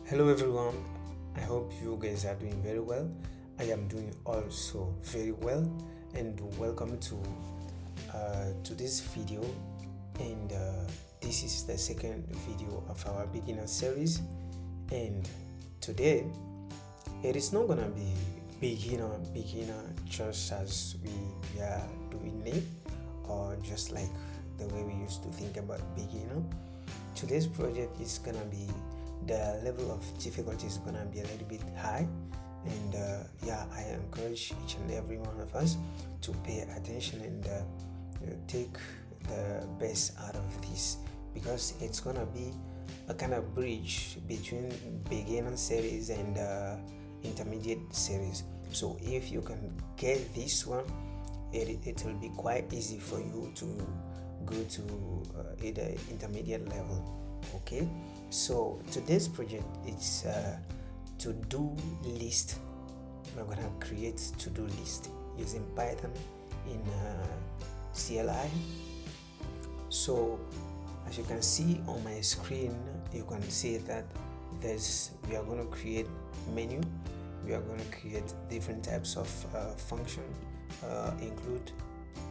Hello everyone, I hope you guys are doing very well. I am doing also very well, and welcome to this video. And this is the second video of our beginner series. And today it is not gonna be beginner just as we are doing it, or just like the way we used to think about beginner. Today's project is gonna be, the level of difficulty is gonna be a little bit high, and I encourage each and every one of us to pay attention and take the best out of this, because it's gonna be a kind of bridge between beginner series and intermediate series. So if you can get this one, it will be quite easy for you to go to either intermediate level. Okay, so today's project is to-do list. We're gonna create to-do list using Python in CLI. So as you can see on my screen, you can see that we are going to create menu. We are going to create different types of function, include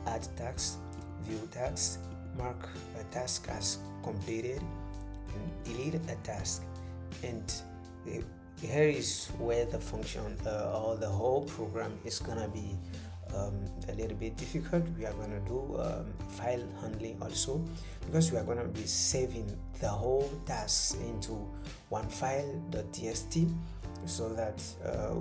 add task, view task, mark a task as completed, and delete a task. And here is where the function or the whole program is gonna be a little bit difficult. We are gonna do file handling also, because we are gonna be saving the whole tasks into one file.txt, so that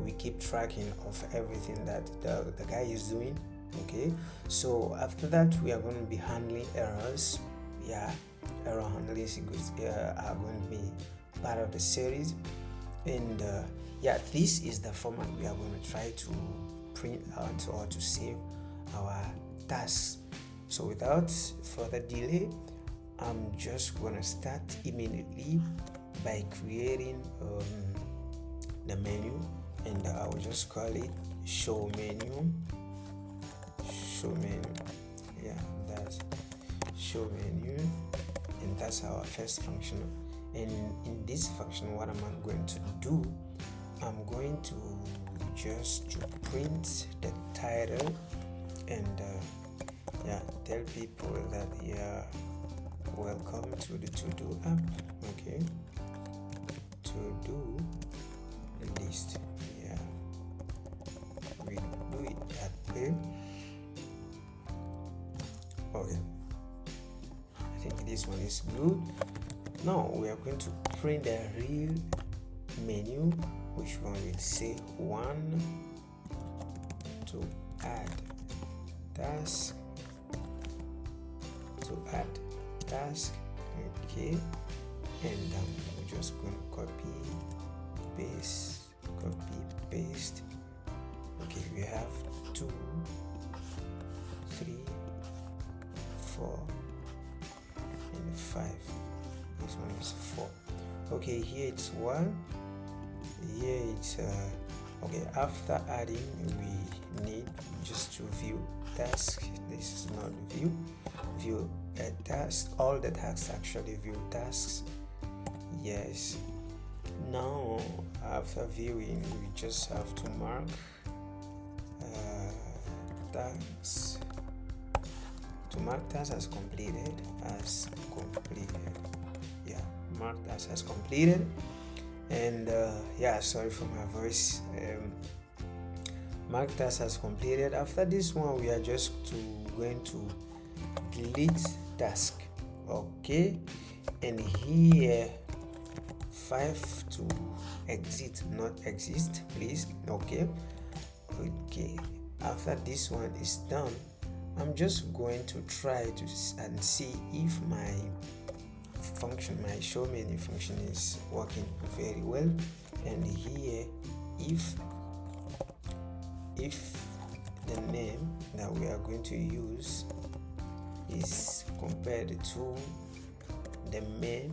we keep tracking of everything that the guy is doing. Okay, so after that we are going to be handling errors. Error handling are going to be part of the series, and this is the format we are going to try to print out or to save our tasks. So without further delay, I'm just going to start immediately by creating the menu, and I will just call it show menu. That's show menu, and that's our first function. And in this function, what am I going to do? I'm going to just print the title and tell people that welcome to the to-do app. Okay, to-do list. We do it that way. Okay, I think this one is good. Now we are going to print the real menu, which one will say one to add task, okay, and we're just going to copy paste. Okay, we have 2, 3, 4 and 5. This one is 4. Okay, here it's 1. Here it's okay. After adding, we need just to view task. This is not view a task. All the tasks actually view tasks. Yes. Now after viewing, we just have to mark tasks. To mark tasks as completed, mark tasks as completed. And sorry for my voice. Mark tasks as completed. After this one, we are just going to delete task. Okay, and here 5 to exit, not exist, please. Okay, after this one is done, I'm just going to try to and see if my show menu function is working very well. And here, if the name that we are going to use is compared to the main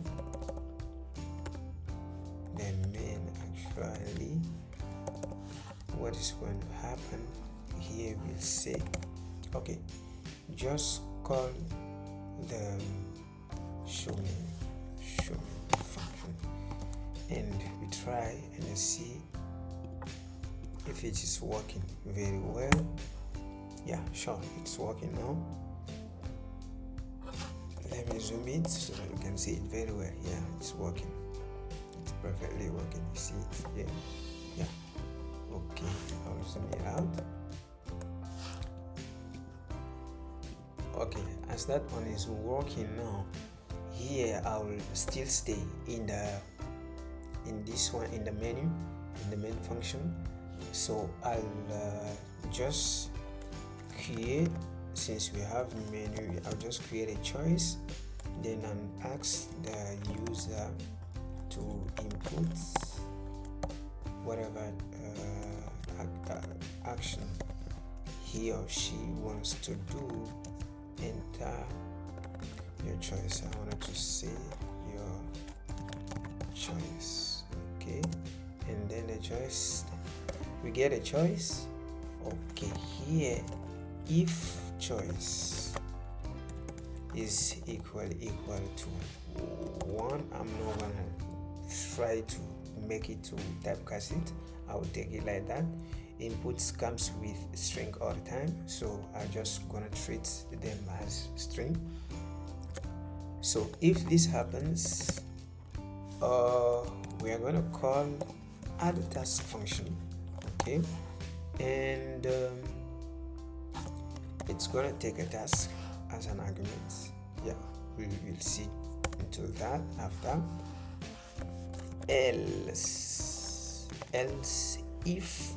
actually, what is going to happen here will say, okay, just call the show menu function, and we try and see if it is working very well. Yeah, sure, it's working now. Let me zoom in so that you can see it very well. Yeah, it's working. It's perfectly working. You see it? Yeah. Okay, I'll zoom it out. Okay, as that one is working now, here I will still stay in this one, in the menu, in the main function. So I'll just create, since we have menu, I'll just create a choice, then I'll ask the user to input whatever action he or she wants to do. Enter your choice. I wanted to say your choice. Okay, and then the choice, we get a choice. Okay, here if choice is equal to 1, I'm not gonna try to make it to typecast it. I will take it like that. Inputs comes with string all the time, so I'm just gonna treat them as string. So if this happens, we are gonna call add task function. Okay, and it's gonna take a task as an argument. Yeah, we will see into that after. Else if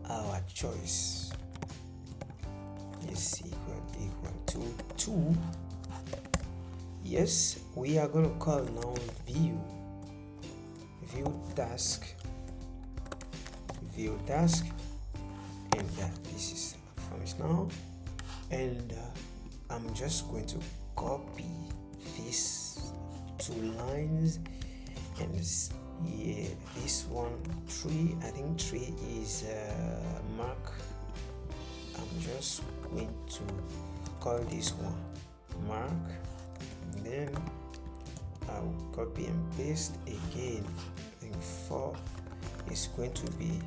our choice is equal to 2, yes, we are going to call now view task, and this is function now, and I'm just going to copy these 2 lines, and yeah, this one 3, I think 3 is mark. I'm just going to call this one mark, and then I'll copy and paste again. I think 4 is going to be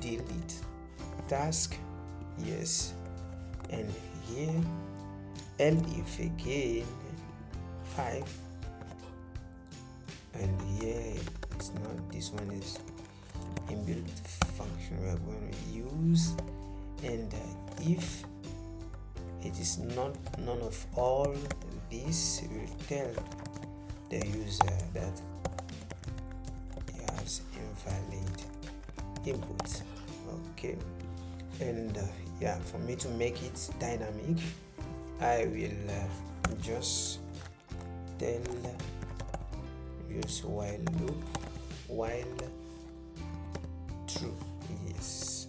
delete task, yes, and here elif again 5, and here it's not, this one is inbuilt function we are going to use, and if it is not none of all this, we will tell the user that he has invalid input. Okay, and yeah, for me to make it dynamic, I will just tell use while loop, while true, yes,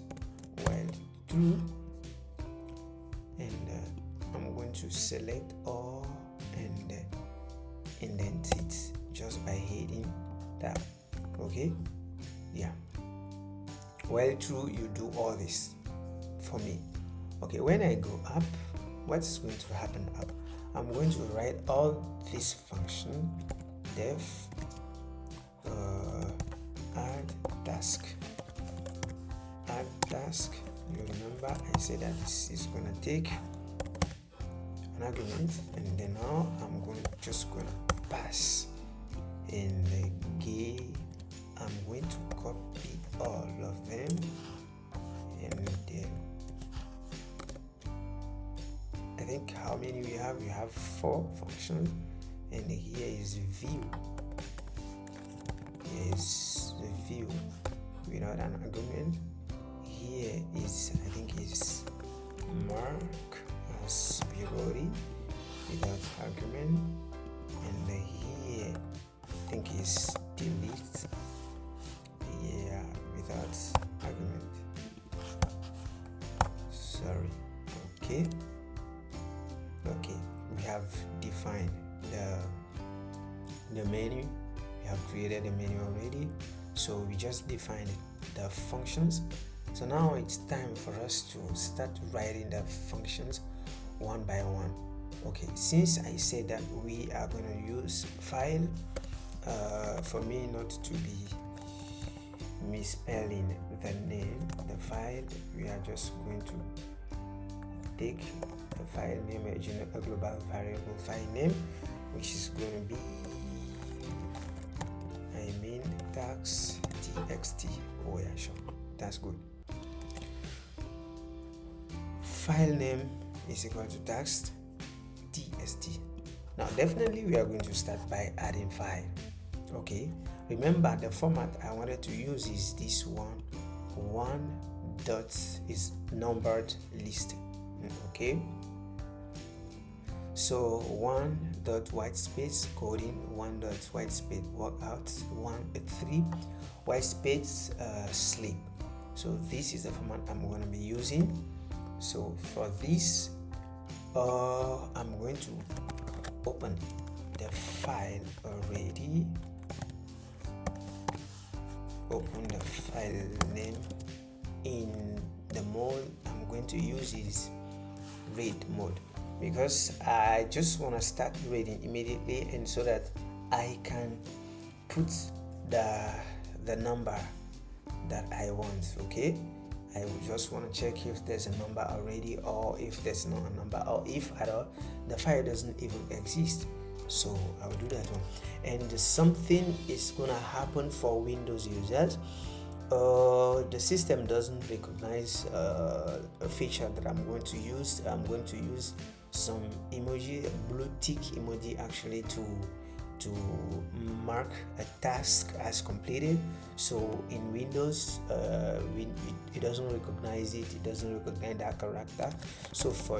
while true, and I'm going to select all and indent it just by hitting tab. Okay, yeah, while true, you do all this for me. Okay, when I go up, what's going to happen up? I'm going to write all this function def add task. You remember I said that this is gonna take an argument, and then now I'm just gonna pass, and again I'm going to copy all of them, and then I think how many we have? We have 4 functions, and here is view. Here is the view without an argument. Here is, I think, is mark as we wrote it without argument, and here I think is delete, yeah, without argument. Sorry. Okay, we have defined the menu. We have created a menu already, so we just defined the functions. So now it's time for us to start writing the functions one by one. Okay, since I said that we are going to use file for me not to be misspelling the name, the file, we are just going to take the file name, a global variable file name, which is going to be tax txt. Oh yeah, sure, that's good. File name is equal to tax txt. Now definitely we are going to start by adding file. Okay, remember the format I wanted to use is this one dot is numbered list. Okay, so 1 dot white space coding, 1 dot white space workout, 3 white space sleep. So this is the format I'm going to be using. So for this I'm going to open the file already. Open the file name. In the mode I'm going to use is read mode, because I just want to start reading immediately, and so that I can put the number that I want. Okay, I just want to check if there's a number already, or if there's not a number, or if at all the file doesn't even exist. So I'll do that one. And something is gonna happen for Windows users. The system doesn't recognize a feature that I'm going to use. I'm going to use some emoji, a blue tick emoji, actually to mark a task as completed. So in Windows, it doesn't recognize it. It doesn't recognize that character. So for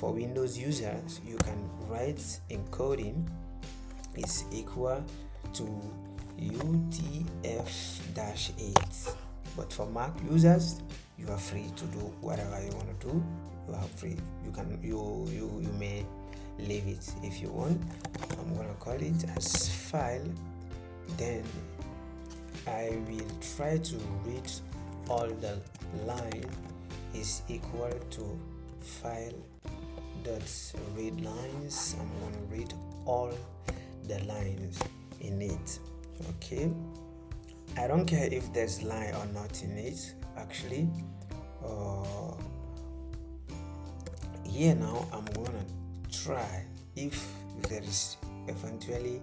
Windows users, you can write encoding is equal to UTF-8. But for Mac users, you are free to do whatever you want to do. You are free. You may leave it if you want. I'm gonna call it as file. Then I will try to read all the line is equal to file dot read lines. I'm gonna read all the lines in it. Okay, I don't care if there's line or not in it. Actually, here now I'm gonna try if there is eventually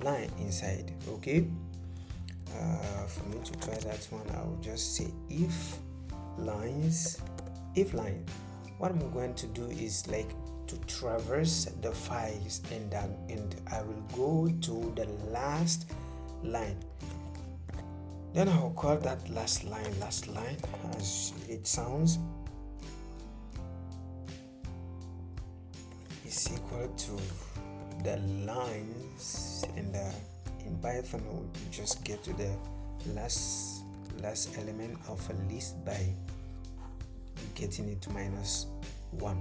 line inside. Okay, for me to try that one, I'll just say if line. What I'm going to do is like to traverse the files, and I will go to the last line. Then I'll call that last line as it sounds. Is equal to the lines, and in Python we'll just get to the last element of a list by getting it to -1.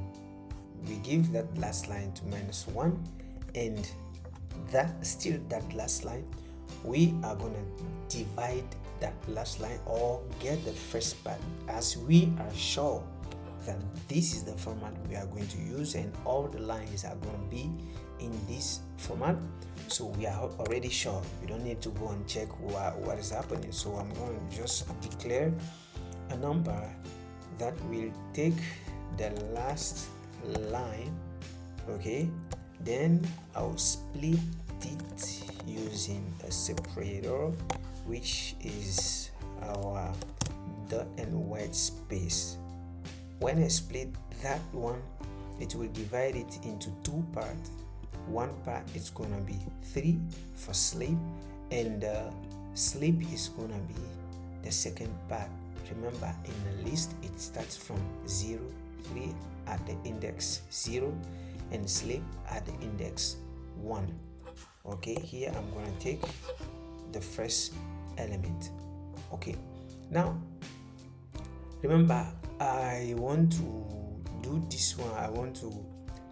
We give that last line to -1, and that last line, we are gonna divide that last line or get the first part, as we are sure that this is the format we are going to use and all the lines are going to be in this format. So we are already sure. We don't need to go and check what is happening. So I'm going to just declare a number that will take the last line. Okay, then I'll split it using a separator, which is our dot and white space. When I split that one, it will divide it into two parts. One part is gonna be 3 for sleep, and sleep is gonna be the second part. Remember, in the list it starts from 0, 3 at the index 0, and sleep at the index 1. Okay, here I'm gonna take the first element. Okay, now remember, I want to do this one. I want to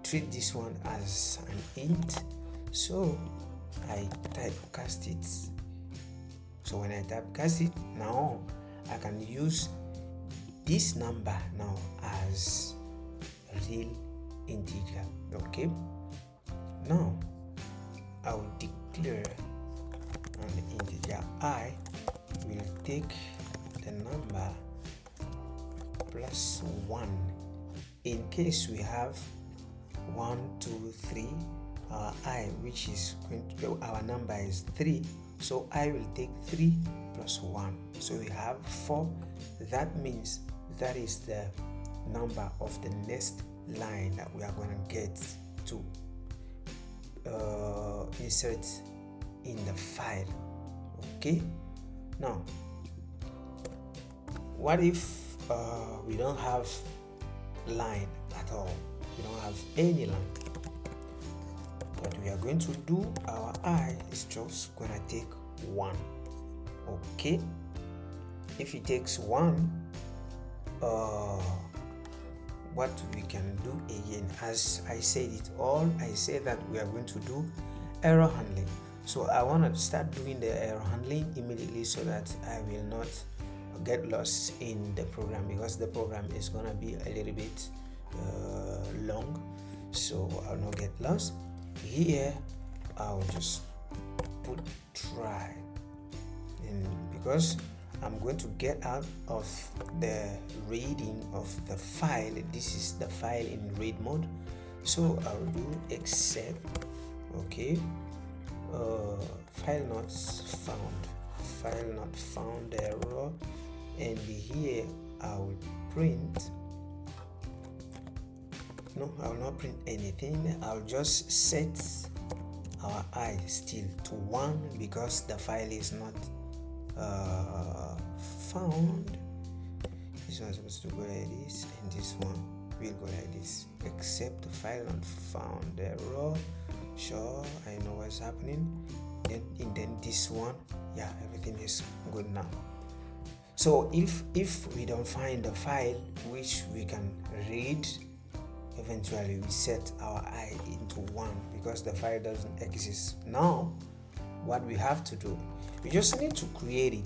treat this one as an int, so I typecast it. So when I typecast it, now I can use this number now as a real integer. Okay, now I will declare I will take the number plus 1. In case we have 1, 2, 3, our I, which is our number is 3, so I will take 3 plus 1, so we have 4. That means that is the number of the next line that we are going to get to insert in the file. Okay, now what if we don't have line at all? We don't have any line. What we are going to do, our I is just gonna take 1. Okay, if it takes 1, what we can do again, as I said it all, I said that we are going to do error handling. So I want to start doing the error handling immediately so that I will not get lost in the program, because the program is going to be a little bit long, so I'll not get lost. Here I'll just put try, and because I'm going to get out of the reading of the file, this is the file in read mode, so I'll do except, okay, file not found error, and here I will print, no, I will not print anything. I'll just set our I still to 1 because the file is not found. This one is supposed to go like this, and this one will go like this, except the file not found error. Sure, I know what's happening. Then this one, yeah, everything is good now. So if we don't find the file which we can read, eventually we set our I into 1 because the file doesn't exist. Now what we have to do, we just need to create it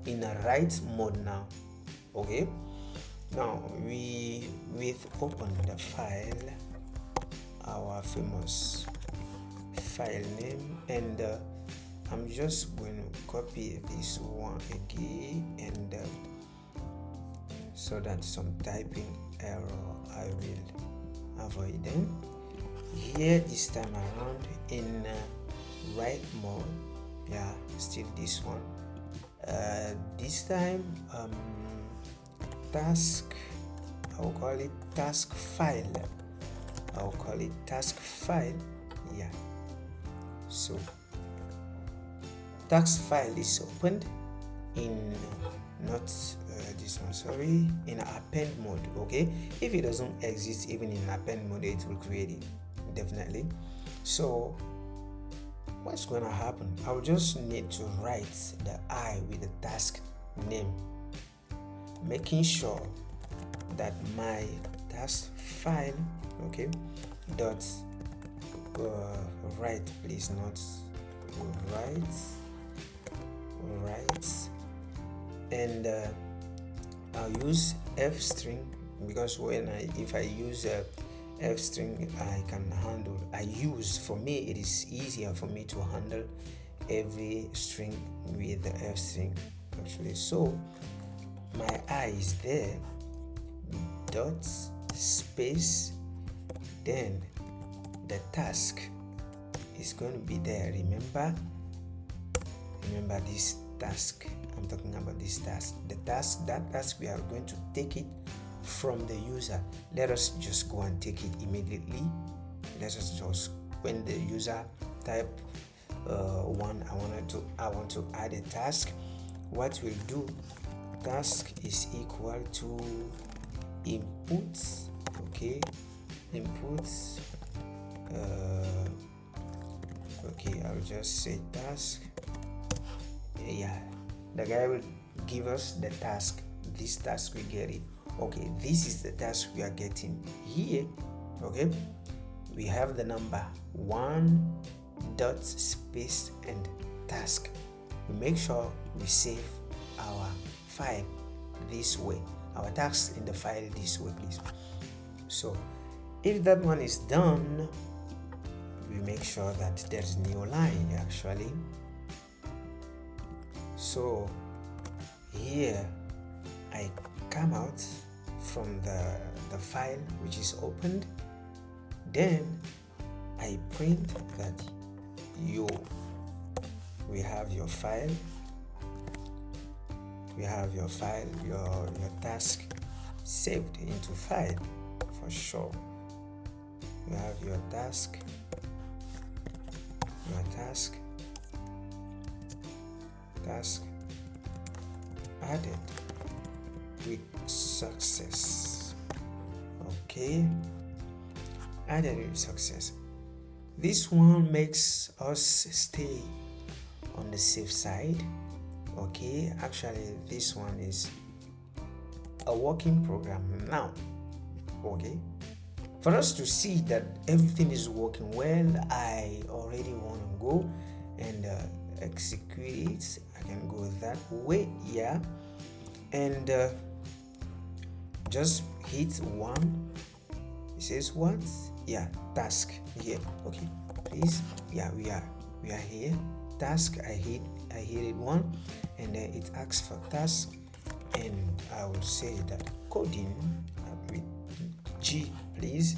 in a write mode now. Okay, now we open the file, our famous file name, and I'm just going to copy this one again, and so that some typing error I will avoid them. Here this time around in write mode, yeah, still this one. This time task, I'll call it task file. Yeah, so task file is opened in not this one, sorry, in append mode. Okay, if it doesn't exist even in append mode, it will create it definitely. So what's going to happen, I'll just need to write the I with the task name, making sure that my task file, okay, dot write, please, not write, and I'll use f string, because if I use f string, for me it is easier for me to handle every string with the f string actually. So my I is there, dot space, then the task is going to be there. Remember this task, I'm talking about this task. That task, we are going to take it from the user. Let us just go and take it immediately. Let us just, when the user type one, I want to add a task, what we'll do, task is equal to inputs, okay, inputs, okay, I'll just say task, yeah, the guy will give us the task, this task we get it, okay, this is the task we are getting here, okay, we have the number 1 dot space and task. We make sure we save our file this way, our task in the file this way, please. So if that one is done, we make sure that there's new line actually. So here I come out from the file which is opened, then I print that we have your file, your task saved into file for sure. You have your task added with success. Okay, added with success. This one makes us stay on the safe side. Okay, actually this one is a working program now. Okay, for us to see that everything is working well, I already want to go and execute it. I can go that way, yeah, and just hit one. It says what? Yeah, task here. Okay, please. Yeah, we are here. Task. I hit it one, and then it asks for task, and I will say that coding with G, please.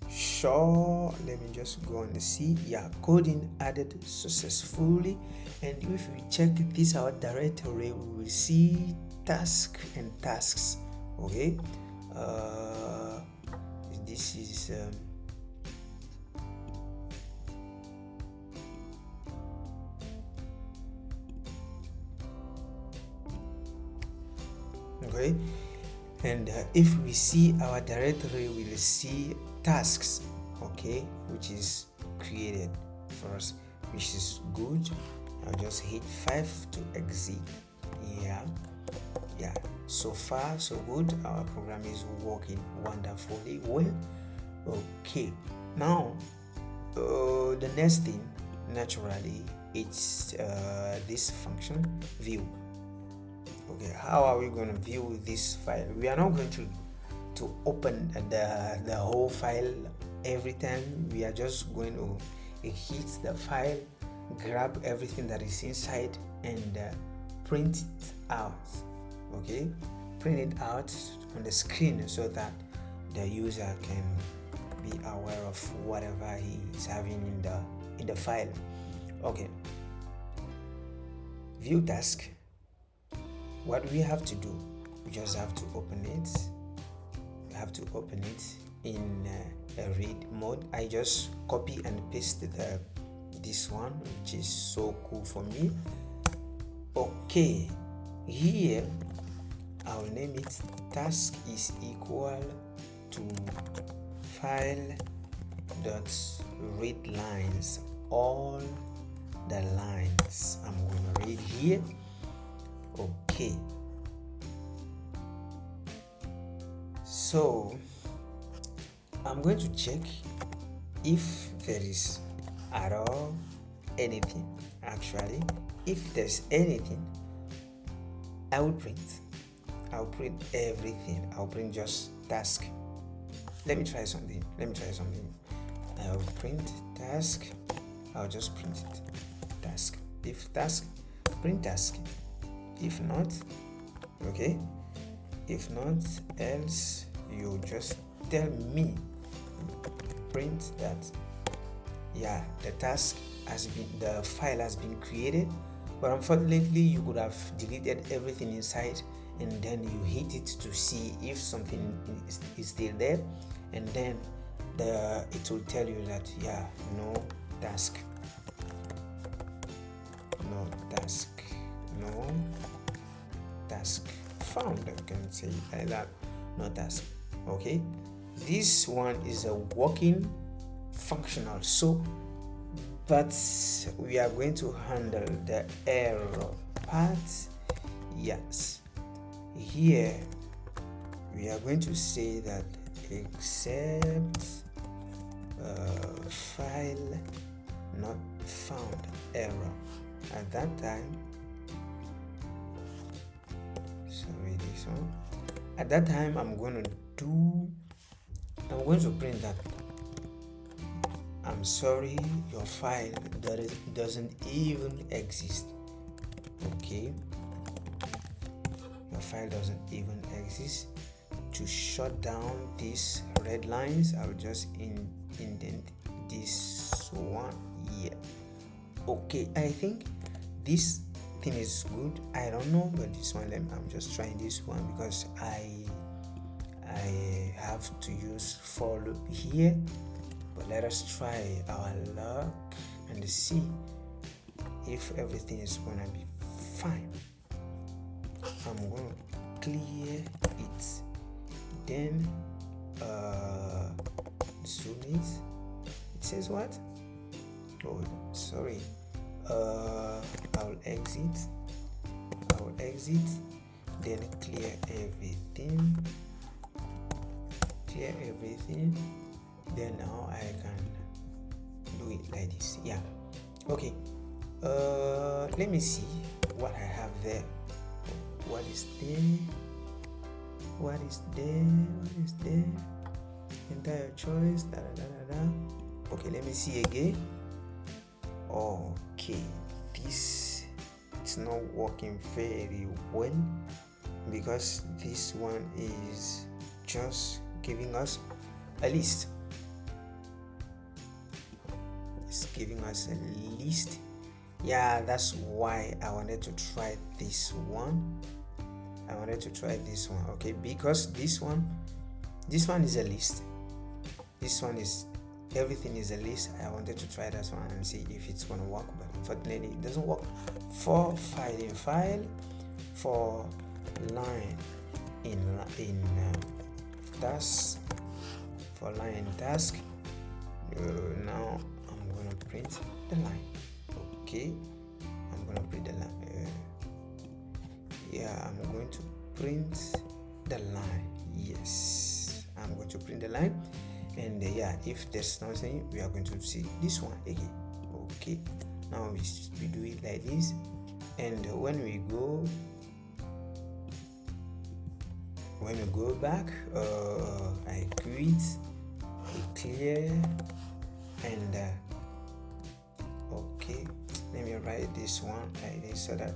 Sure, let me just go on the C. Yeah, coding added successfully. And if we check this our directory, we will see task and tasks. Okay, this is okay, and if we see our directory, we will see tasks, okay, which is created for us, which is good. I'll just hit 5 to exit. Yeah, so far so good. Our program is working wonderfully well. Okay, now the next thing, naturally, it's this function view. Okay, how are we going to view this file? We are not going to open the whole file every time. We are just going to hit the file, grab everything that is inside, and print it out. Okay, print it out on the screen so that the user can be aware of whatever he is having in the file. Okay, view task. What we have to do, we just have to open it. We have to open it in a read mode. I just copy and paste this one, which is so cool for me. Okay, here I'll name it task is equal to file dot read lines, all the lines I'm going to read here. Okay, so I'm going to check if there is at all anything. Actually, if there's anything, I will print everything. I'll print just task. Let me try something. I'll print task. I'll just print it task. If task, print task. If not, okay, if not, else you just tell me, print that, yeah, the task has been, the file has been created, but unfortunately you could have deleted everything inside, and then you hit it to see if something is still there, and then it will tell you that, yeah, no task found. I can say it like that. No task. Okay, this one is a working functional, so but we are going to handle the error part. Yes, here we are going to say that except file not found error. At that time, sorry, this one. At that time, I'm going to print that I'm sorry, your file doesn't even exist. Okay, your file doesn't even exist. To shut down these red lines, I'll just indent this one here. Okay, I think this thing is good. I don't know, but this one, I'm just trying this one because I have to use for loop here. But let us try our luck and see if everything is gonna be fine. I'm gonna clear it, then zoom it. It says what? Oh, sorry. I'll exit, then clear everything, then now I can do it like this. Yeah, okay. Let me see what I have there. What is there? Entire choice, Okay, let me see again. Okay, this is not working very well because this one is just giving us a list. It's giving us a list. Yeah, that's why I wanted to try this one. Okay, because this one is a list. This one is everything is a list. I wanted to try that one and see if it's gonna work, but unfortunately it doesn't work. For file, for line in task, for line task. Now I'm gonna print the line. Okay, I'm gonna print the line. I'm going to print the line. Yes, I'm going to print the line. And if there's nothing, we are going to see this one again. Okay, now we do it like this, and when we go back, I quit, we clear, and okay, let me write this one like this so that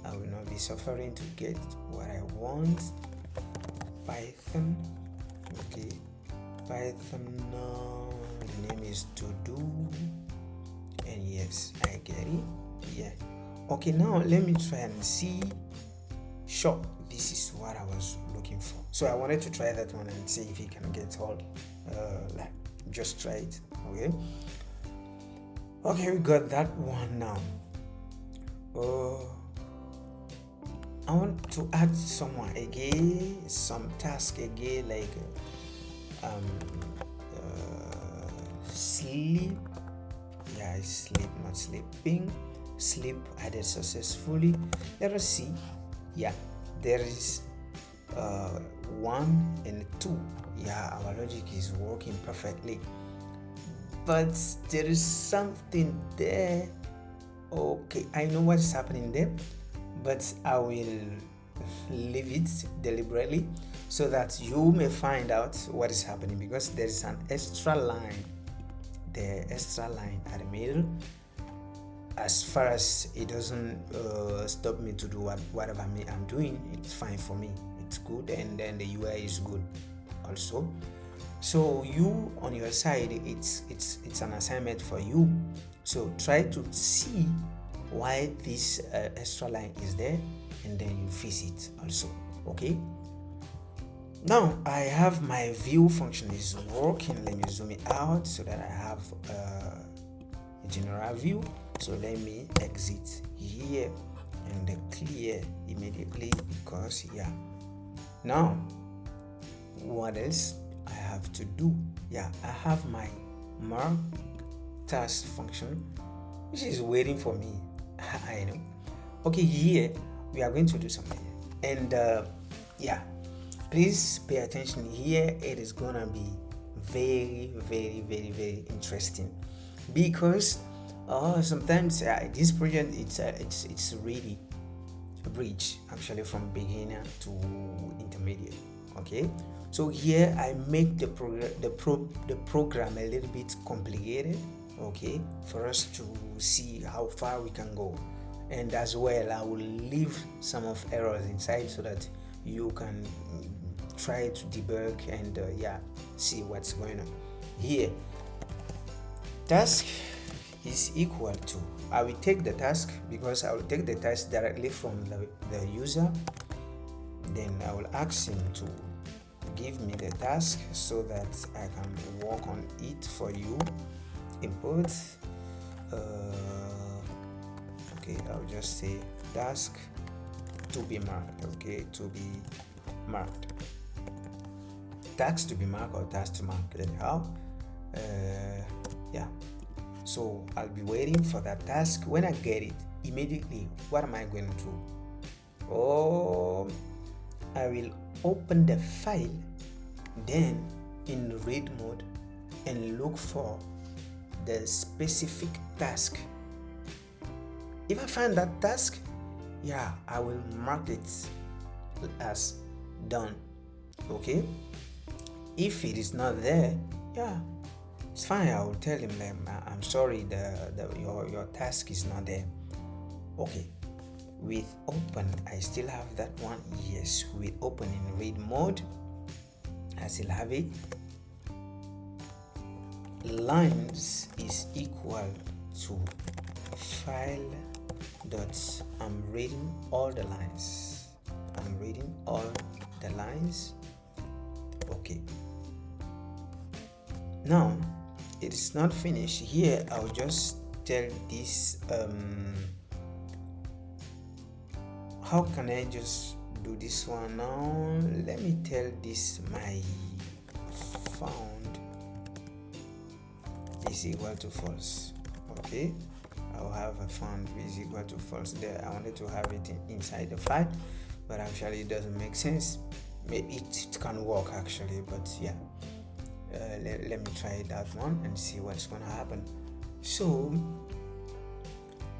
I will not be suffering to get what I want. Python, okay. Python, the name is to do, and yes, I get it. Yeah, okay, now let me try and see. Sure, this is what I was looking for, so I wanted to try that one and see if it can get all just try it. Okay, we got that one. Now I want to add some task again, like sleep. Yeah, sleep, not sleeping. Sleep added successfully. Let us see. Yeah, there is 1 and 2. Yeah, our logic is working perfectly, but there is something there. Okay, I know what is happening there, but I will leave it deliberately so that you may find out what is happening, because there is an extra line at the middle. As far as it doesn't stop me to do whatever I'm doing, it's fine for me. It's good, and then the UI is good also. So you on your side, it's an assignment for you. So try to see why this extra line is there, and then you fix it also. Okay, now I have my view function is working. Let me zoom it out so that I have a general view. So let me exit here and clear immediately, because now what else I have to do? I have my mark task function, which is waiting for me. I know. Okay, here we are going to do something, and please pay attention here. It is gonna be very, very, very, very interesting, because sometimes this project it's really a bridge actually from beginner to intermediate. Okay, so here I make the program a little bit complicated, okay, for us to see how far we can go. and as well I will leave some of errors inside so that you can try to debug and see what's going on. Here, task is equal to, I will take the task because I will take the task directly from the user. Then I will ask him to give me the task so that I can work on it for you. Input, okay, I'll just say task to be marked. Okay, to be marked, task to be marked or task to mark, anyhow. So I'll be waiting for that task. When I get it immediately, what am I going to do? I will open the file, then in read mode, and look for the specific task. If I find that task, I will mark it as done. Okay, if it is not there, it's fine. I will tell him I'm sorry, your task is not there. Okay, with open, I still have that one. Yes, with open in read mode, I still have it. Lines is equal to file dot, I'm reading all the lines. I'm reading all the lines. Okay, now it is not finished. Here I'll just tell this how can I just do this one now? Let me tell this my found is equal to false. Okay, I'll have a found is equal to false there. I wanted to have it inside the file, but actually it doesn't make sense. It can work actually, but let me try that one and see what's gonna happen. So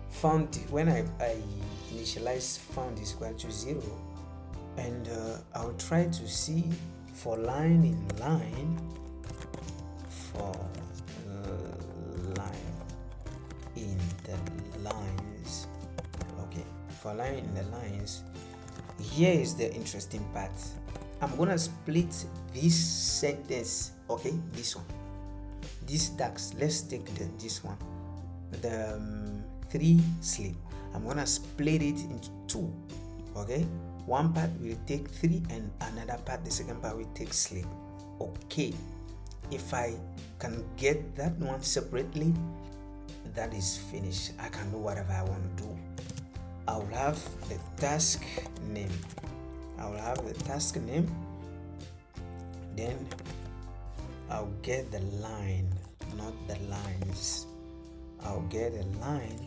found, when I initialize found is equal to 0, and I'll try to see for line in line, for line in the lines. Okay, for line in the lines, here is the interesting part. I'm gonna split this sentence. Okay, this one, this tax, let's take this one, the 3 sleep. I'm gonna split it into 2. Okay, one part will take 3 and another part, the second part, will take sleep. Okay, if I can get that one separately, that is finished. I can do whatever I want to do. I'll have the task name. Then I'll get the line, not the lines. I'll get a line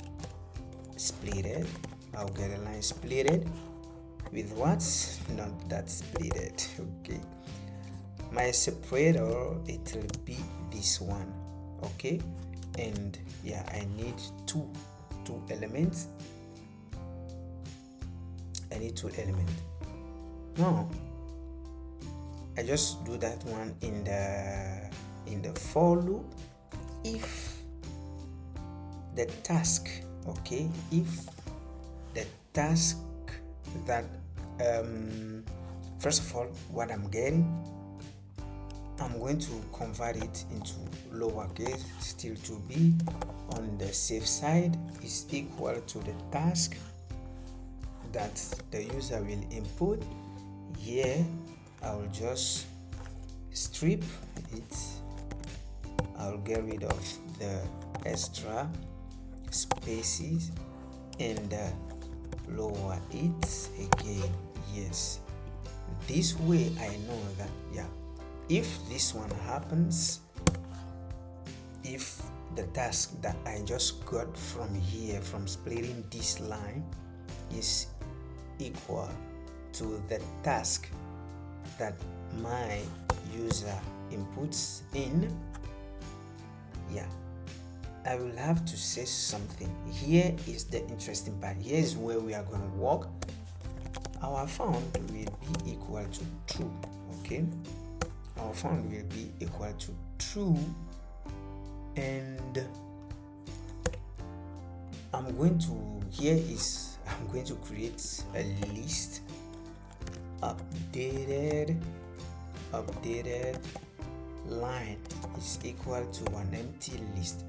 splitted. I'll get a line splitted with what? Not that splitted. Okay, my separator, it will be this one. Okay, and I need two elements. I need 2 elements. Now I just do that one in the for loop. If the task, okay, if the task that first of all, what I'm getting, I'm going to convert it into lowercase, still to be on the safe side, is equal to the task that the user will input. Here I'll just strip it. I'll get rid of the extra spaces and lower it again. Yes, this way I know that if this one happens, if the task that I just got from here, from splitting this line, is equal to the task that my user inputs in, I will have to say something. Here is the interesting part. Here is where we are going to work. Our found will be equal to true. Okay, our found will be equal to true, and I'm going to here is I'm going to create a list. Updated line is equal to an empty list.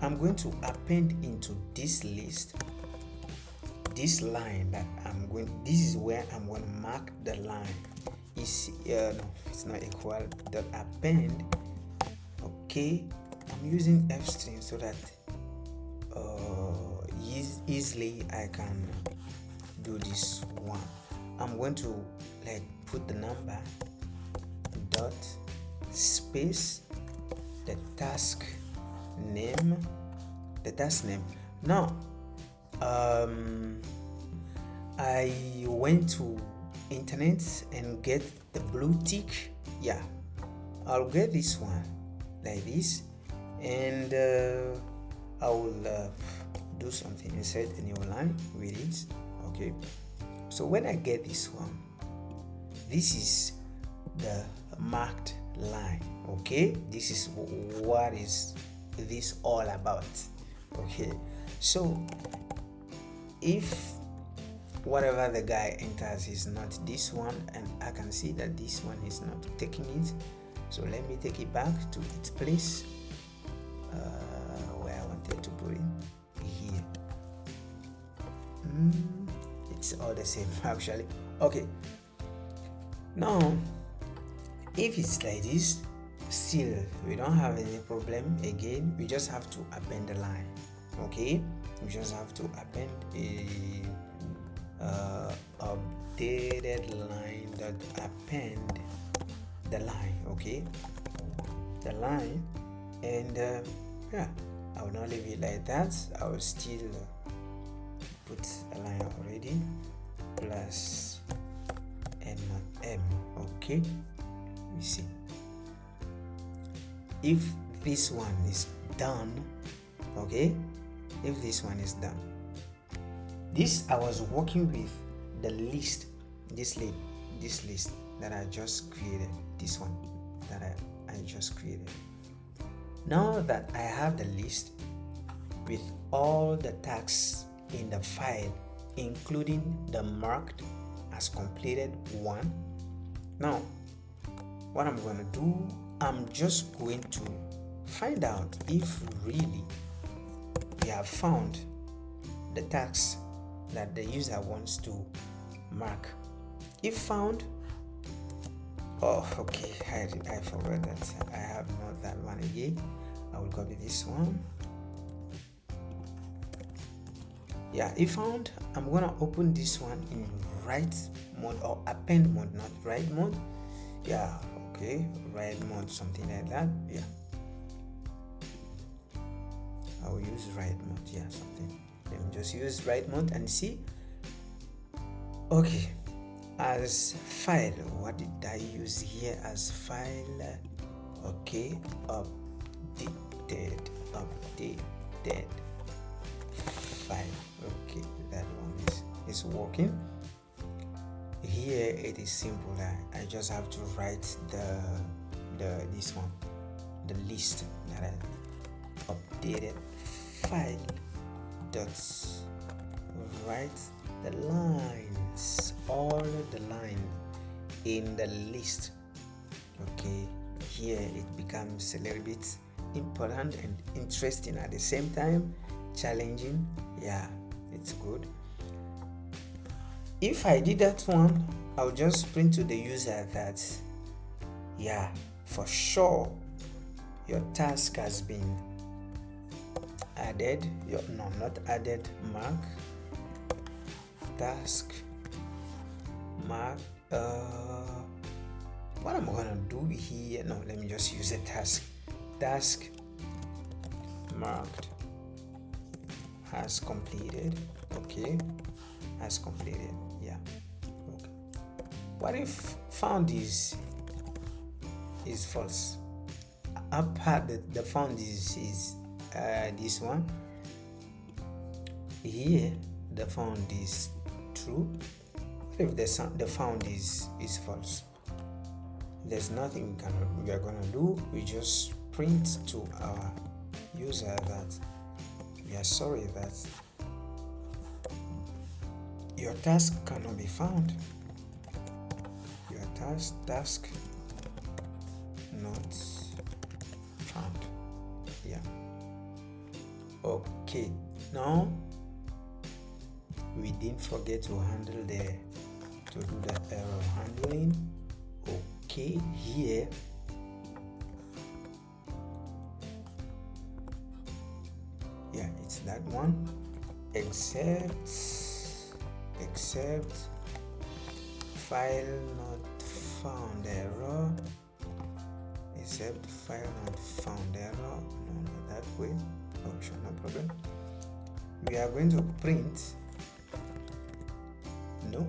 I'm going to append into this list this line that this is where I'm going to mark the line. Is no, it's not equal. The append. Okay, I'm using F string so that easily I can do this one. I'm going to like put the number dot space the task name. Now I went to internet and get the blue tick. Yeah, I'll get this one like this, and I will do something inside a new line with it. Okay, so when I get this one, this is the marked line. Okay, this is what is this all about. Okay, so if whatever the guy enters is not this one, and I can see that this one is not taking it, so let me take it back to its place where I wanted to put it here. It's all the same actually. Okay, now if it's like this, still we don't have any problem. Again, we just have to append the line. Okay, we just have to append a updated line that append the line. Okay, the line, and yeah, I will not leave it like that. I will still put a line already plus m. Okay, you see, if this one is done, okay, if this one is done, this I was working with the list, this list that I just created, this one that I just created. Now that I have the list with all the tasks in the file, including the marked as completed one, now what I'm going to do, I'm just going to find out if really we have found the tasks that the user wants to mark. If found, oh okay, I forgot that I have not that one again. I will copy this one. Yeah, if found, I'm gonna open this one in write mode or append mode, not write mode. Yeah, okay, write mode, something like that. Yeah, I will use write mode. Yeah, something. Let me just use write mode and see. Okay, as file, what did I use here as file? Okay, updated file. Okay, that one is working. Here it is simple. I just have to write this one, the list that I updated file dot write the lines, all the line in the list. Okay, here it becomes a little bit important and interesting at the same time, challenging. Yeah, it's good. If I did that one, I'll just print to the user that, yeah, for sure your task has been added. Not added, mark task mark. What I'm gonna do here, no, let me just use a task marked as completed. Okay, as completed. Yeah, okay. What if found is false? Up had the found is this one. Here the found is true. What if the found is false? There's nothing we are gonna do. We just print to our user that we are sorry that your task cannot be found. Your task not found. Yeah. Okay, now we didn't forget to do the error handling. Okay, here yeah, it's that one, except file not found error, except file not found error. No, not that way. Oh, sure, no problem. We are going to print. No,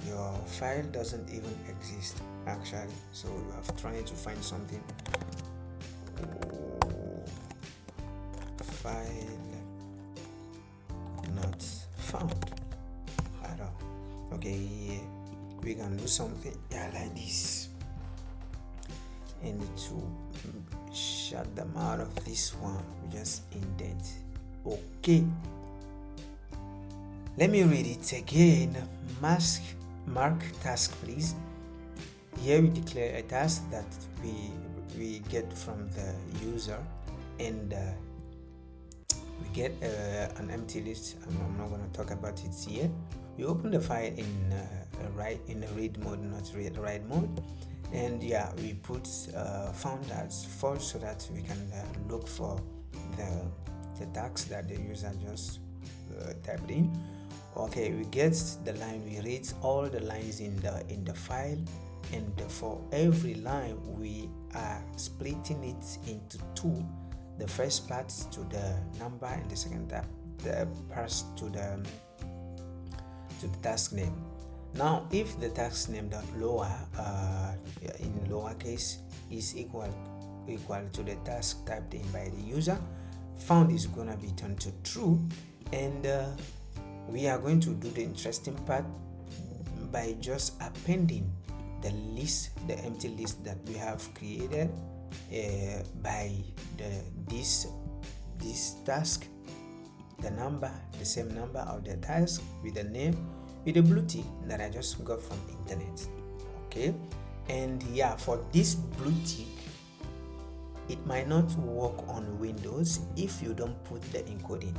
your file doesn't even exist actually, so you have tried to find something. File not found at all. Okay, we can do something like this, and to shut them out of this one, we just indent. Okay, let me read it again. Mark task, please. Here we declare a task that we get from the user, and we get an empty list. I'm not going to talk about it here. We open the file in a read mode, not write mode, and yeah, we put found as false so that we can look for the tags that the user just typed in. Okay, we get the line. We read all the lines in the file, and for every line we are splitting it into two. The first part to the number, and the second part to the task name. Now, if the task name lower in lowercase is equal to the task typed in by the user, found is gonna be turned to true, and we are going to do the interesting part by just appending the empty list that we have created by this task, the same number of the task with the name, with the blue tick that I just got from internet. Okay, and yeah, for this blue tick, it might not work on Windows if you don't put the encoding.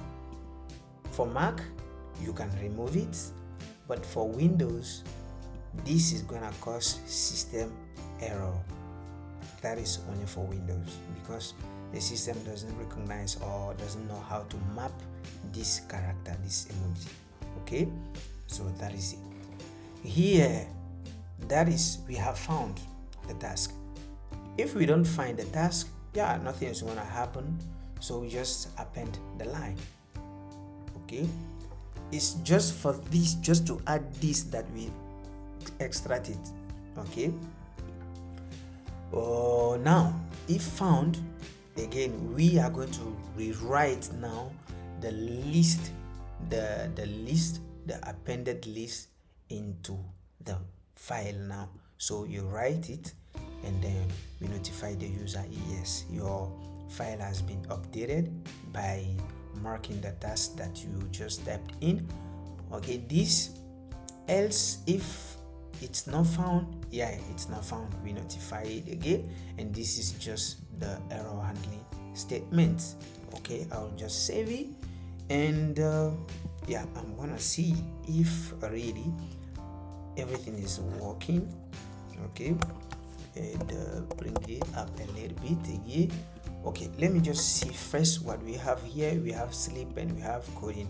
For Mac, you can remove it, but for Windows, this is gonna cause system error. That is only for Windows, because the system doesn't recognize or doesn't know how to map this character, this emoji. Okay, so that is it. Here, that is, we have found the task. If we don't find the task, yeah, nothing is gonna happen, so we just append the line. Okay, it's just for this, just to add this, that we extract it. Okay, now if found, again we are going to rewrite now the list, the appended list into the file now. So you write it, and then we notify the user, yes, your file has been updated by marking the task that you just typed in. Okay, this, else if it's not found, yeah, it's not found, we notify it again, and this is just the error handling statement. Okay, I'll just save it, and yeah, I'm gonna see if really everything is working. Okay, and bring it up a little bit again. Okay, let me just see first what we have here. We have sleep and we have coding.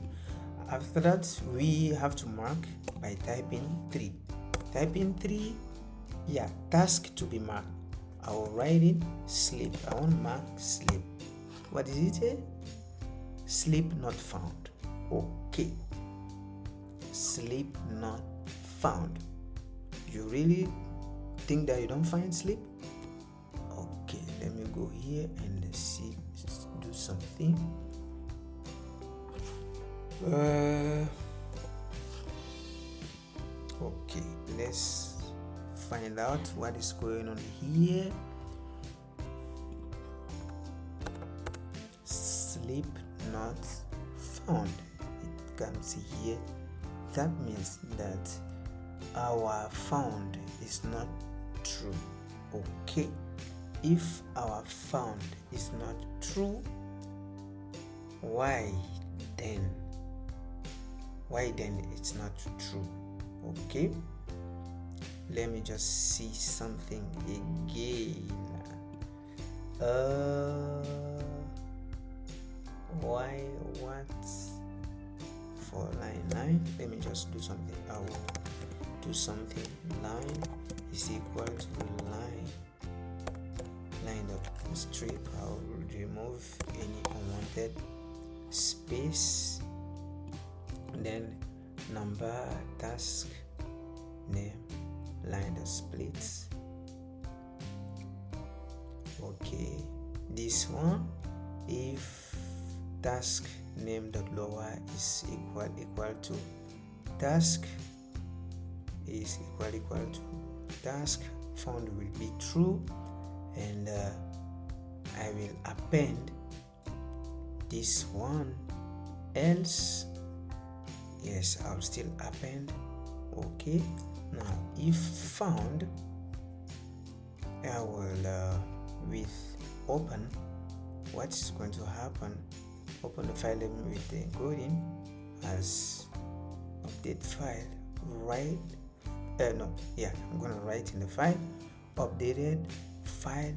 After that, we have to mark by typing 3. Type in 3, yeah, task to be marked. I will write it sleep. I want to mark sleep. What is it say? Sleep not found. Okay, sleep not found. You really think that you don't find sleep? Okay, let me go here and see, do something. Okay, let's find out what is going on here. Sleep not found. It comes here that means that our found is not true. Okay, if our found is not true, why then it's not true? Okay, let me just see something again. What for line 9? Let me just do something. I will do something. Line is equal to line dot strip. I will remove any unwanted space, and then number, task, name, line dot splits. Okay, this one, if task name dot lower is equal to task is equal to task, found will be true, and I will append this one. Else, yes, I'll still append. Okay, now if found, I will with open, what's going to happen? Open the file with the encoding as update file. I'm gonna write in the file updated file,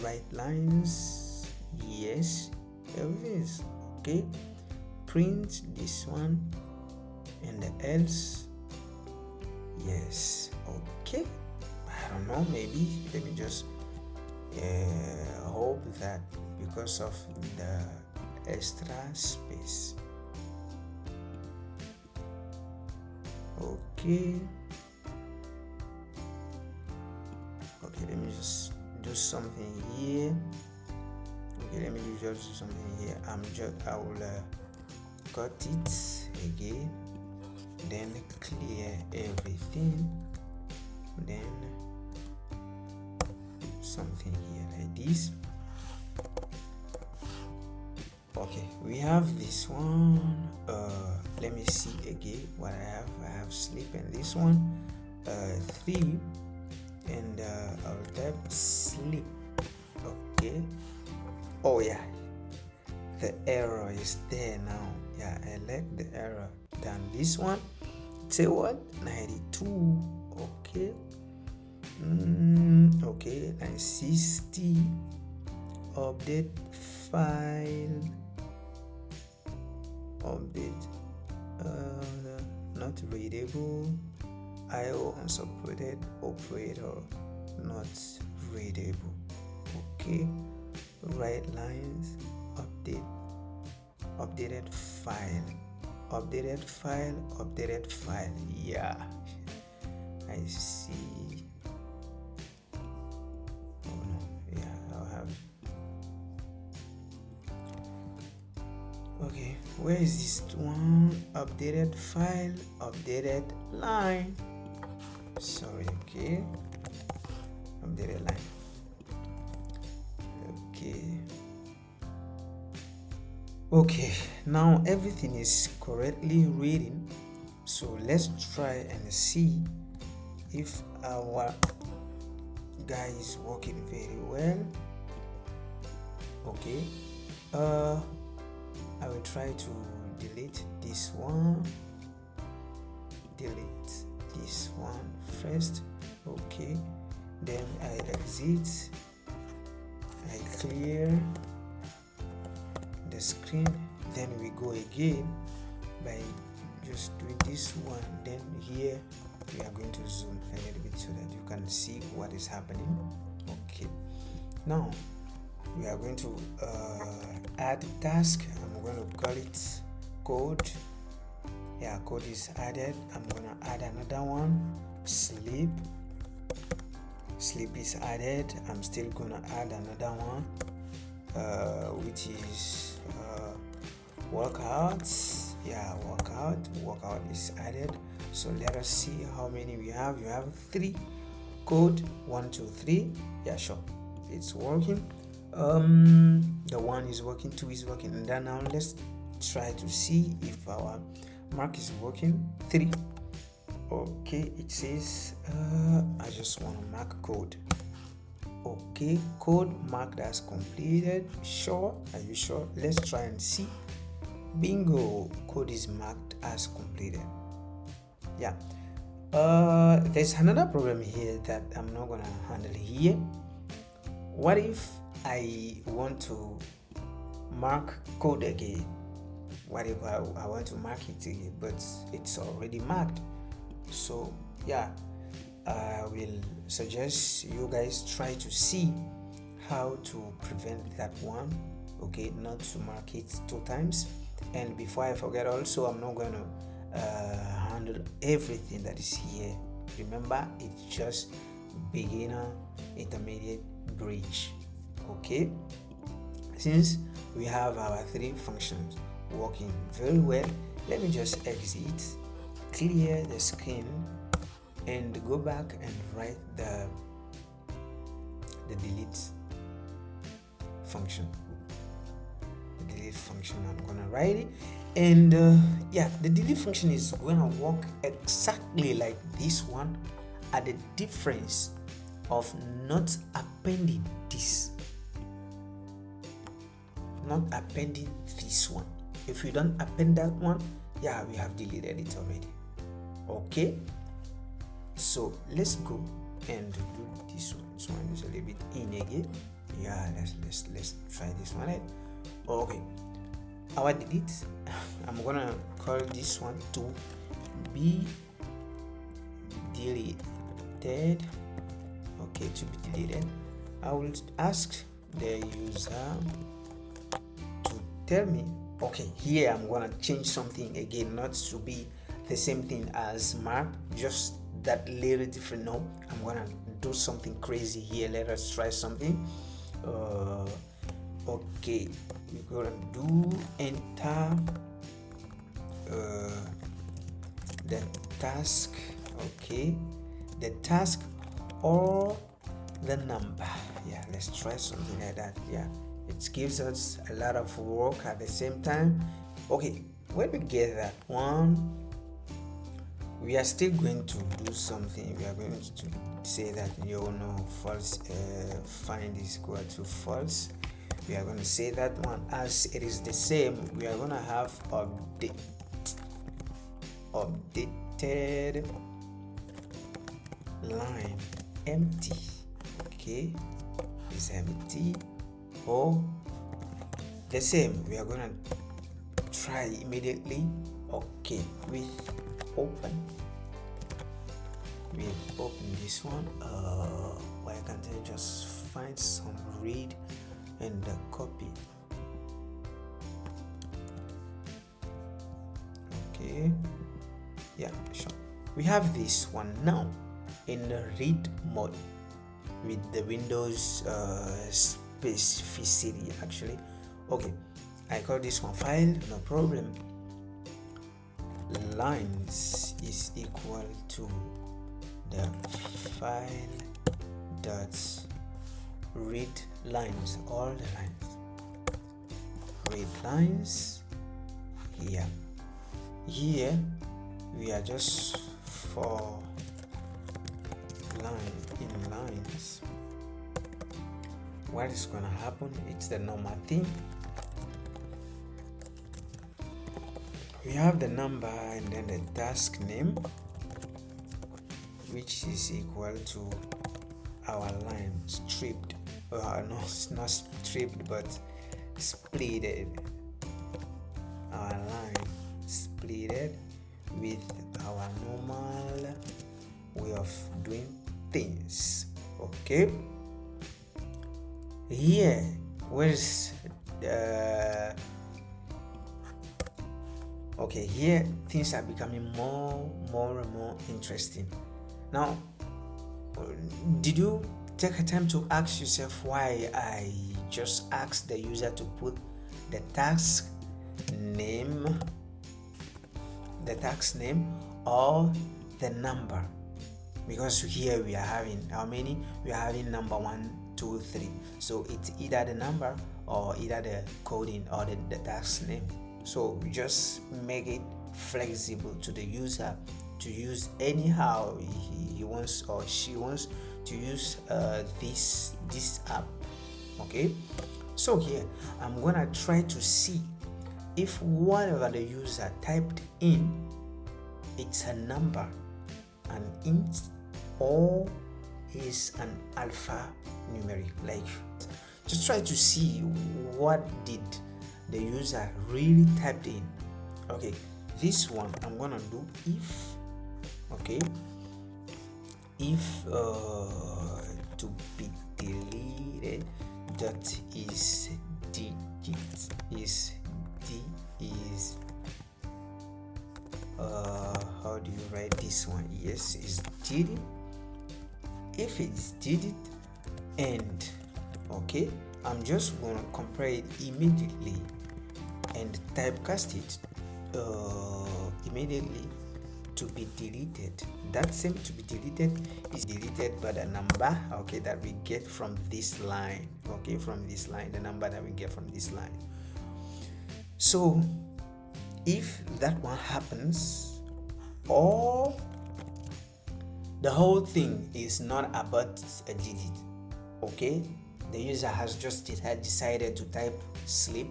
write lines. Yes, everything is okay. Print this one and the else. Yes, okay. I don't know, maybe let me just hope that because of the extra space. Okay, let me just do something here. I will cut it again, then clear everything, then something here like this. Okay, we have this one. Let me see again what I have sleep in this one, 3, and I'll type sleep. Okay, oh yeah, the error is there now. Yeah, I like the error. Then this one, say what, 92. Okay, okay, and 60. Update file, update not readable, IO unsupported, operator not readable. Okay, write lines, updated file. Yeah, I see. Oh no, yeah, I'll have. Okay, where is this one? Updated file, updated line. Sorry, okay. Updated line. Okay, now everything is correctly reading. So let's try and see if our guy is working very well. Okay, I will try to delete this one first. Okay, then I exit, I clear the screen, then we go again by just doing this one. Then here we are going to zoom a little bit so that you can see what is happening. Okay, now we are going to add task. I'm going to call it code. Yeah, code is added. I'm going to add another one, sleep is added. I'm still going to add another one, which is workout. Yeah, workout is added. So let us see how many we have. You have 3. Code 1, 2, 3. Yeah, sure, it's working. The 1 is working, 2 is working, and then now let's try to see if our mark is working. 3. Okay, it says I just want to mark code. Okay, code marked as completed. Sure, are you sure? Let's try and see. Bingo, code is marked as completed. Yeah. There's another problem here that I'm not gonna handle here. What if I want to mark code again? What if I want to mark it again, but it's already marked? So yeah, I will suggest you guys try to see how to prevent that one. Okay, not to mark it 2 times. And before I forget, also I'm not going to handle everything that is here. Remember, it's just beginner, intermediate, bridge. Okay, since we have our 3 functions working very well, let me just exit, clear the screen, and go back and write the delete function. I'm gonna write it, and yeah, the delete function is gonna work exactly like this one, at the difference of not appending this one. If you don't append that one, yeah, we have deleted it already. Okay, so let's go and do this one. This one is a little bit in again. Yeah, let's try this one. Right? Okay, our delete, I'm gonna call this one to be deleted. Okay, to be deleted, I will ask the user to tell me. Okay, here I'm gonna change something again, not to be the same thing as mark, just that little different. No, I'm gonna do something crazy here. Let us try something. Okay, we're gonna do enter the task. Okay, the task or the number. Yeah, let's try something like that. Yeah, it gives us a lot of work at the same time. Okay, when we get that one, we are still going to do something. We are going to say that false, find is equal to false. We are going to say that one as it is the same. We are going to have updated line empty. Okay, is empty or the same. We are going to try immediately. Okay, with open this one. Why can't I just find some read and copy? Okay, yeah, sure. We have this one now in the read mode with the Windows specificity actually. Okay, I call this one file, no problem. Lines is equal to the file dot read lines, all the lines, read lines. Here we are just for line in lines. What is gonna happen? It's the normal thing. We have the number and then the task name, which is equal to our line stripped. No, it's not stripped, but splitted. Our line splitted with our normal way of doing things. Okay. Here, where's okay, here things are becoming more and more interesting. Now, did you take a time to ask yourself why I just asked the user to put the task name or the number? Because here we are having how many? We are having number 1, 2, 3. So it's either the number or either the coding or the task name. So we just make it flexible to the user to use anyhow he wants or she wants to use this app. Okay, so here I'm gonna try to see if whatever the user typed in, it's a number, an int, or is an alphanumeric. Like, just try to see what did the user really typed in. Okay, this one I'm gonna do if, okay, if to be deleted that is digit is how do you write this one? Yes, is digit. If it's digit, and okay, I'm just gonna compare it immediately and typecast it immediately to be deleted. That same to be deleted is deleted by the number, okay, that we get from this line. Okay, from this line, the number that we get from this line. So if that one happens, or the whole thing is not about a digit, okay, the user has just decided to type sleep,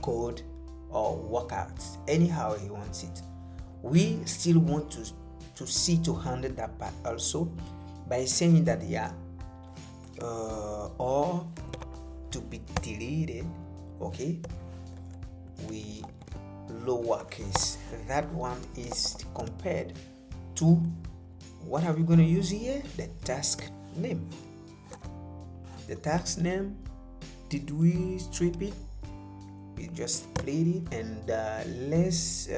code, or workout, anyhow he wants it, we still want to handle that part also by saying that or to be deleted, okay, we lowercase. That one is compared to what are we going to use here? The task name. The task name, did we strip it? We just split it, and let's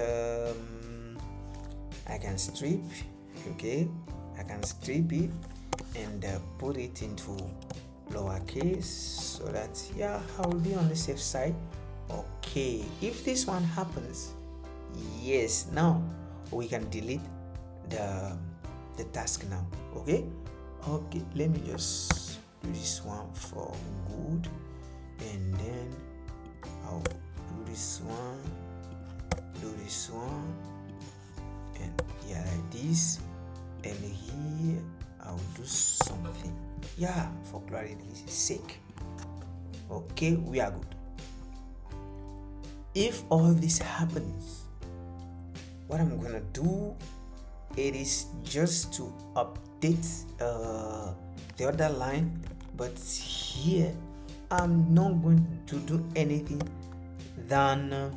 I can strip, okay, I can strip it and put it into lowercase so that I will be on the safe side. Okay, if this one happens, yes, now we can delete the task now. Okay, let me just do this one for good, and then I'll do this one, and like this, and here I'll do something for clarity's sake. Okay, we are good. If all this happens, what I'm gonna do, it is just to update the other line, but here I'm not going to do anything than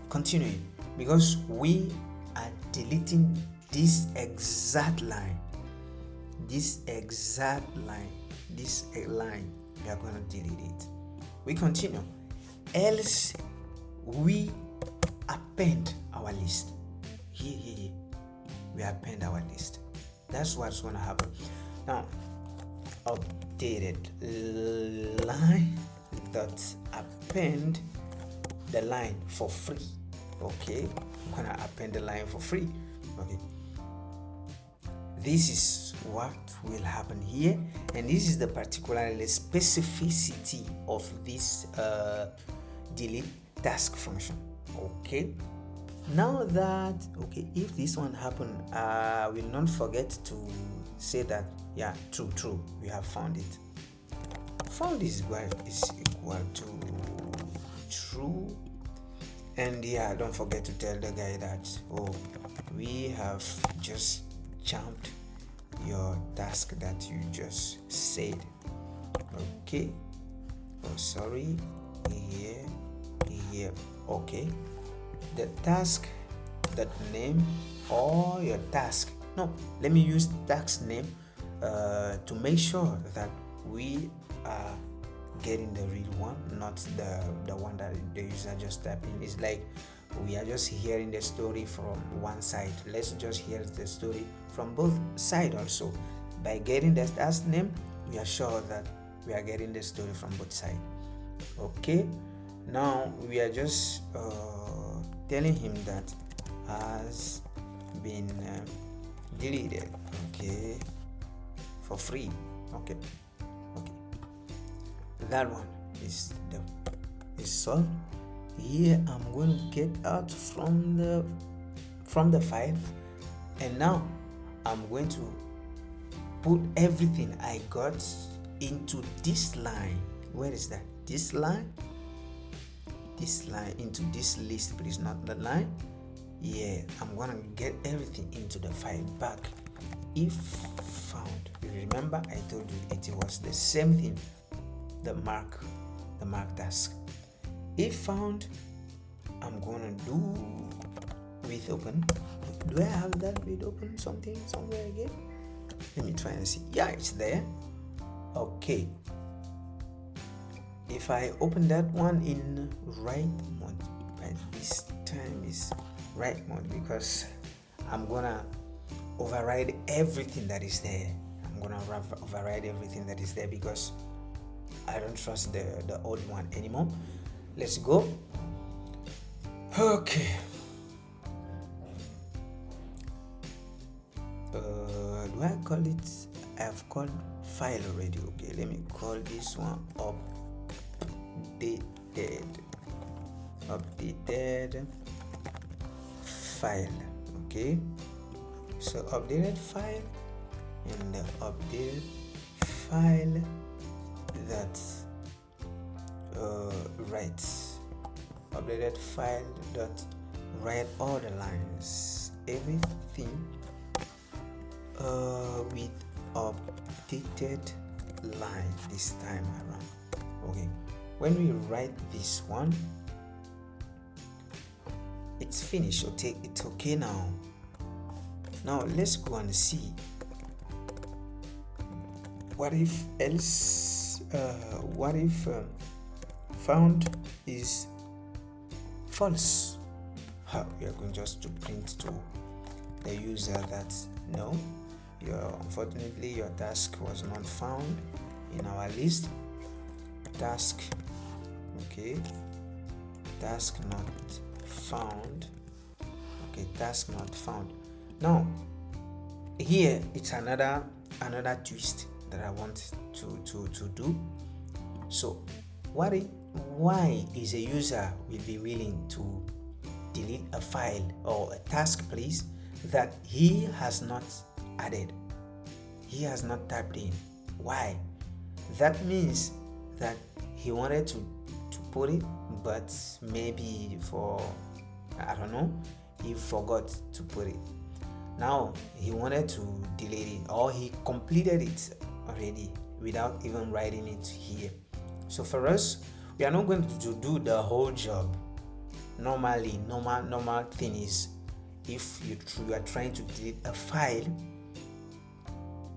continuing, because we are deleting this exact line, we are going to delete it. We continue, else we append our list. Here we append our list. That's what's going to happen. Now, updated line dot append the line for free. Okay, I'm gonna append the line for free. Okay, this is what will happen here, and this is the particular specificity of this delete task function. Okay, now that if this one happened, I will not forget to say that true, we have found it. Found is equal to true, and don't forget to tell the guy that we have just jumped your task that you just said. Okay, sorry, here. Okay, the task, that name, or your task, no, let me use task name to make sure that we are getting the real one, not the one that the user just typed in. It's like we are just hearing the story from one side. Let's just hear the story from both sides also. By getting the task name, we are sure that we are getting the story from both sides. Okay, now we are just telling him that has been deleted, okay, for free. Okay, that one is solved. Here I'm going to get out from the file, and now I'm going to put everything I got into this line. Where is that? This line into this list, please, not the line. Yeah, I'm gonna get everything into the file back. If found, remember I told you it was the same thing, the mark task. If found, I'm gonna do with open. Do I have that with open somewhere again? Let me try and see. Yeah, it's there. Okay, if I open that one in write mode, but this time is write mode because I'm gonna override everything that is there. Override everything that is there because I don't trust the old one anymore. Let's go. Okay. Do I call it? I've called file already. Okay, let me call this one updated file. Okay, so updated file, and the updated file that writes updated file dot write all the lines, everything with updated line this time around. Okay, when we write this one, it's finished. Okay, it's okay now. Now let's go and see what if else. What if found is false? We are going just to print to the user that no, unfortunately your task was not found in our list. Task, okay, task not found. Okay, task not found. Now here it's another twist that I want to do. So why is a user will be willing to delete a file or a task, please, that he has not added, he has not typed in? Why? That means that he wanted to put it, but maybe for, I don't know, he forgot to put it. Now he wanted to delete it, or he completed it already without even writing it here. So for us, we are not going to do the whole job. Normally, normal thing is, if you are trying to delete a file,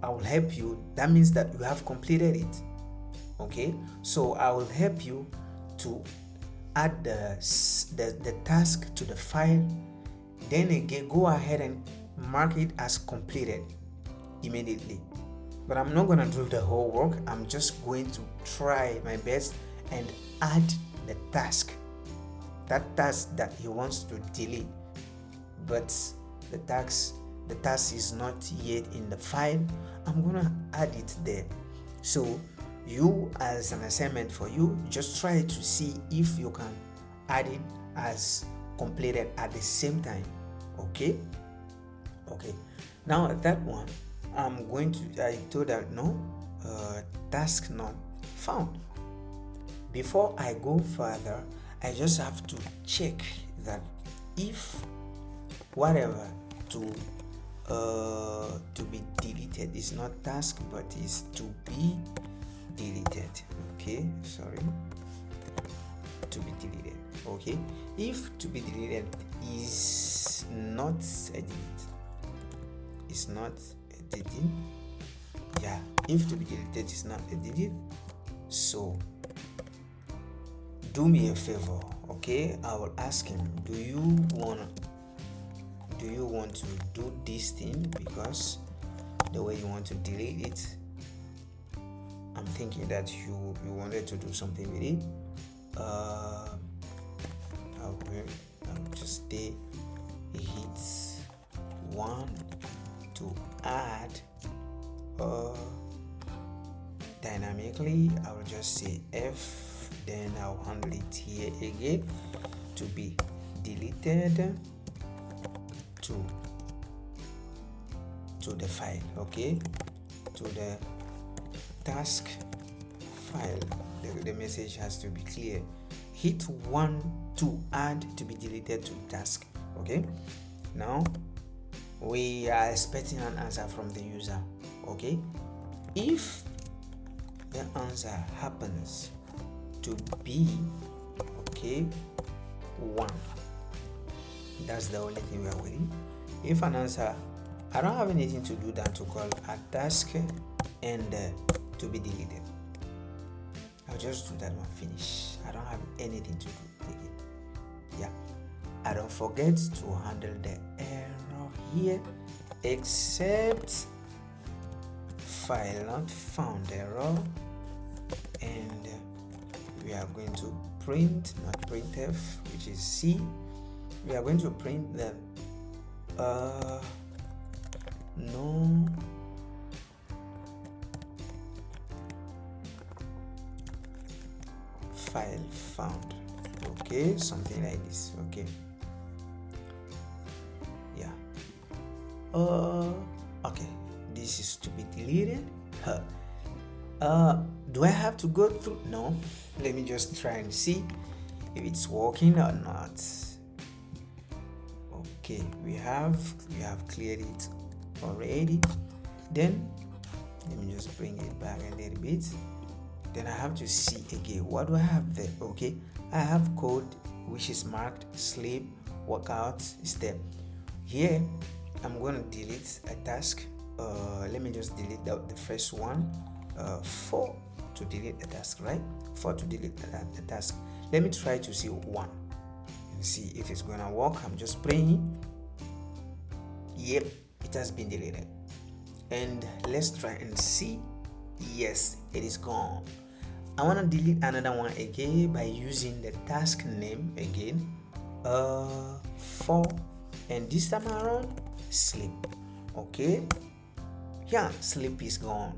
I will help you. That means that you have completed it. Okay, so I will help you to add the task to the file. Then again, go ahead and mark it as completed immediately. But I'm not gonna do the whole work. I'm just going to try my best and add the task, that task that he wants to delete, but the task is not yet in the file. I'm gonna add it there. So you, as an assignment for you, just try to see if you can add it as completed at the same time. Okay, now that one, I'm going to, I told that no, task not found. Before I go further, I just have to check that if whatever to be deleted is not task but is to be deleted. Okay, sorry, to be deleted. Okay, if to be deleted is not edited, it's not edited. Yeah, if to be deleted is not edited, so do me a favor. Okay, I will ask him, do you want to do this thing? Because the way you want to delete it, I'm thinking that you wanted to do something with it. I'll just hit one to add dynamically. I will just say F, then I'll handle it here again. to be deleted to the file, okay, to the task file. The message has to be clear. Hit 1 to add to be deleted to task. Okay, now we are expecting an answer from the user. Okay, if the answer happens to be 1, that's the only thing we are waiting. If an answer, I don't have anything to do than to call a task and to be deleted. I'll just do that one, finish. I don't have anything to do again. Yeah, I don't forget to handle the error here, except file not found error, and we are going to print, not printf, which is C. We are going to print the no file found. Okay, something like this. Okay, yeah. Okay, this is to be deleted. Do I have to go through? No, let me just try and see if it's working or not. Okay, we have cleared it already. Then let me just bring it back a little bit. Then I have to see again, what do I have there? Okay, I have code which is marked sleep, workout, step. Here I'm going to delete a task. Let me just delete the first one. 4 to delete the task, right? 4 to delete the task. Let me try to see 1 and see if it's gonna work. I'm just praying. Yep, it has been deleted. And let's try and see. Yes, it is gone. I want to delete another one again by using the task name again, 4, and this time around sleep. Okay, yeah, sleep is gone.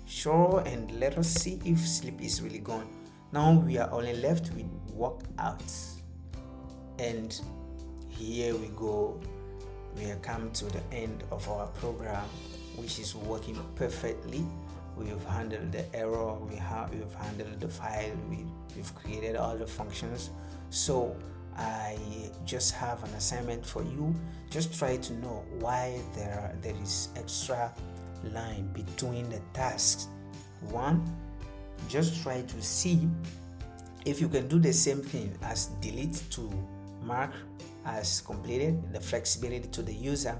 Sure, and let us see if sleep is really gone. Now we are only left with workout, and here we go. We have come to the end of our program, which is working perfectly. We've handled the error, we've handled the file, we've created all the functions. So I just have an assignment for you. Just try to know why there is extra line between the tasks. 1, just try to see if you can do the same thing as delete to mark as completed, the flexibility to the user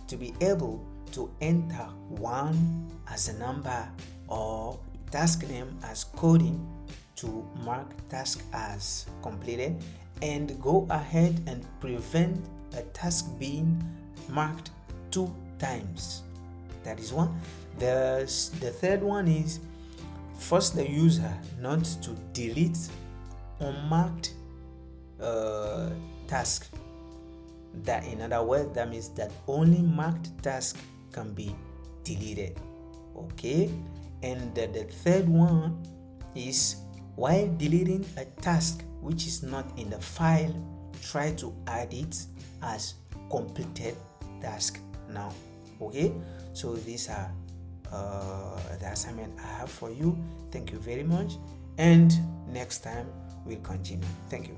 to be able to enter 1 as a number or task name as coding to mark task as completed, and go ahead and prevent a task being marked 2 times. That is 1. The third one is force the user not to delete unmarked task. That, in other words, that means that only marked task can be deleted. Okay, and the third one is while deleting a task which is not in the file, try to add it as completed task now. Okay, so these are the assignment I have for you. Thank you very much, and next time we'll continue. Thank you.